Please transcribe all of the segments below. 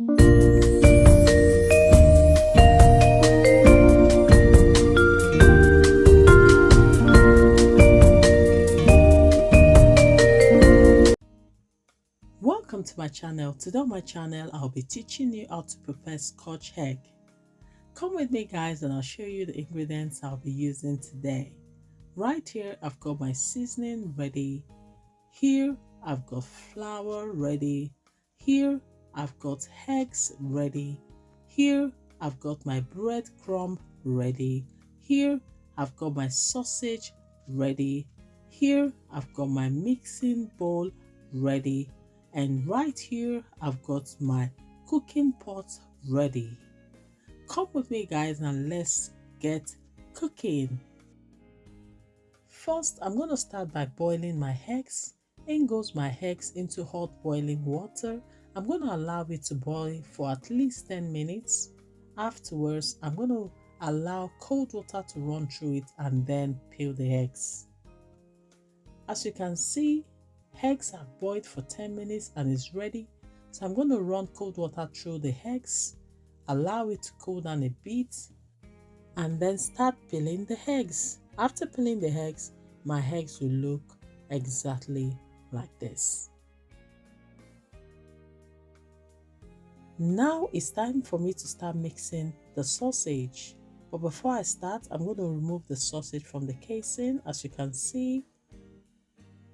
Welcome to my channel. Today on my channel, I'll be teaching you how to prepare Scotch egg. Come with me guys and I'll show you the ingredients I'll be using today. Right here, I've got my seasoning ready. Here, I've got flour ready. Here, I've got eggs ready. Here, I've got my breadcrumb ready. Here, I've got my sausage ready. Here, I've got my mixing bowl ready. And right here, I've got my cooking pot ready. Come with me guys and let's get cooking. First, I'm going to start by boiling my eggs. In goes my eggs into hot boiling water. I'm going to allow it to boil for at least 10 minutes. Afterwards, I'm going to allow cold water to run through it and then peel the eggs. As you can see, eggs have boiled for 10 minutes and is ready. So I'm going to run cold water through the eggs, allow it to cool down a bit, and then start peeling the eggs. After peeling the eggs, my eggs will look exactly like this. Now it's time for me to start mixing the sausage. But before I start, I'm going to remove the sausage from the casing. As you can see,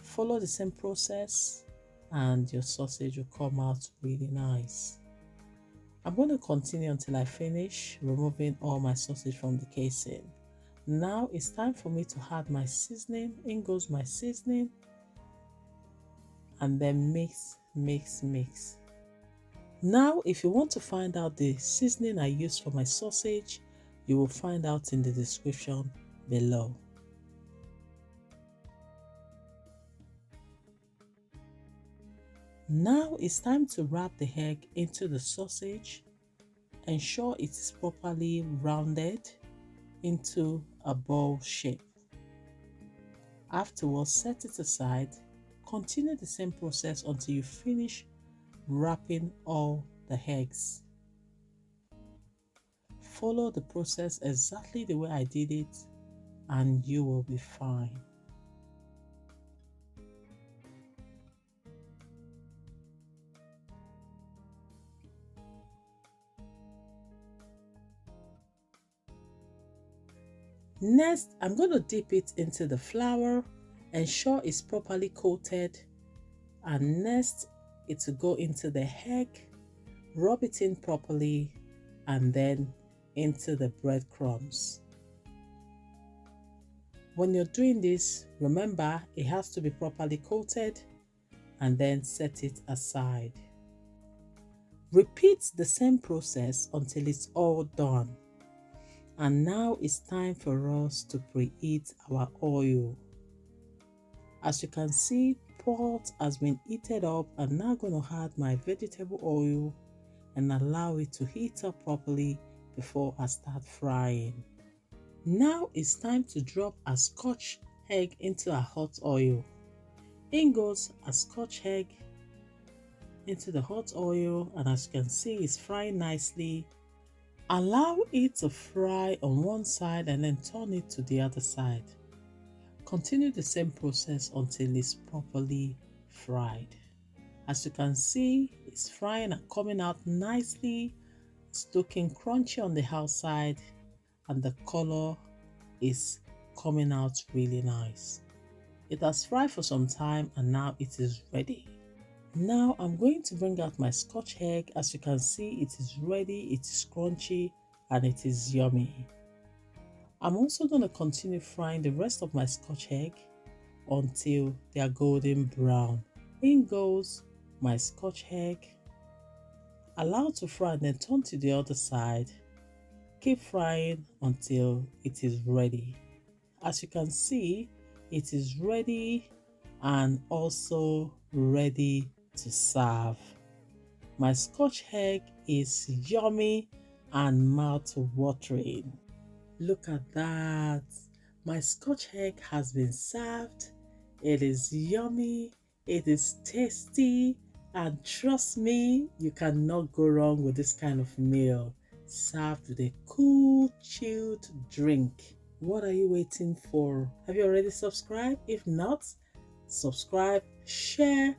follow the same process and your sausage will come out really nice. I'm going to continue until I finish removing all my sausage from the casing. Now it's time for me to add my seasoning. In goes my seasoning and then mix. Now if you want to find out the seasoning I used for my sausage, you will find out in the description below. Now it's time to wrap the egg into the sausage. Ensure it is properly rounded into a ball shape. Afterwards, set it aside. Continue the same process until you finish wrapping all the eggs. Follow the process exactly the way I did it and you will be fine. Next, I'm going to dip it into the flour, ensure it's properly coated, and next it will go into the egg, rub it in properly, and then into the breadcrumbs. When you're doing this, remember it has to be properly coated and then set it aside. Repeat the same process until it's all done. And now it's time for us to preheat our oil. As you can see, pot has been heated up. I'm now going to add my vegetable oil and allow it to heat up properly before I start frying. Now it's time to drop a Scotch egg into a hot oil. In goes a Scotch egg into the hot oil, and as you can see, it's frying nicely. Allow it to fry on one side and then turn it to the other side. Continue the same process until it's properly fried. As you can see, it's frying and coming out nicely. It's looking crunchy on the outside and the color is coming out really nice. It has fried for some time and now it is ready. Now I'm going to bring out my Scotch egg. As you can see, it is ready, it is crunchy and it is yummy. I'm also going to continue frying the rest of my Scotch egg until they are golden brown. In goes my Scotch egg. Allow to fry and then turn to the other side. Keep frying until it is ready. As you can see, it is ready and also ready to serve. My Scotch egg is yummy and mouth-watering. Look at that. My Scotch egg has been served. It is yummy, it is tasty, And trust me, you cannot go wrong with this kind of meal, served with a cool, chilled drink. What are you waiting for? Have you already subscribed? If not, subscribe, share,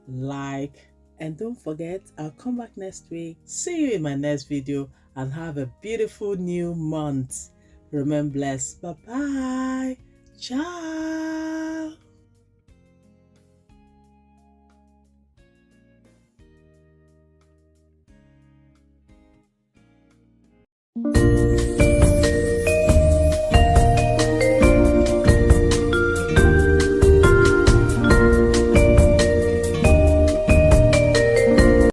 like, and don't forget, I'll come back next week. See you in my next video and have a beautiful new month. Remain blessed. Bye bye. Ciao.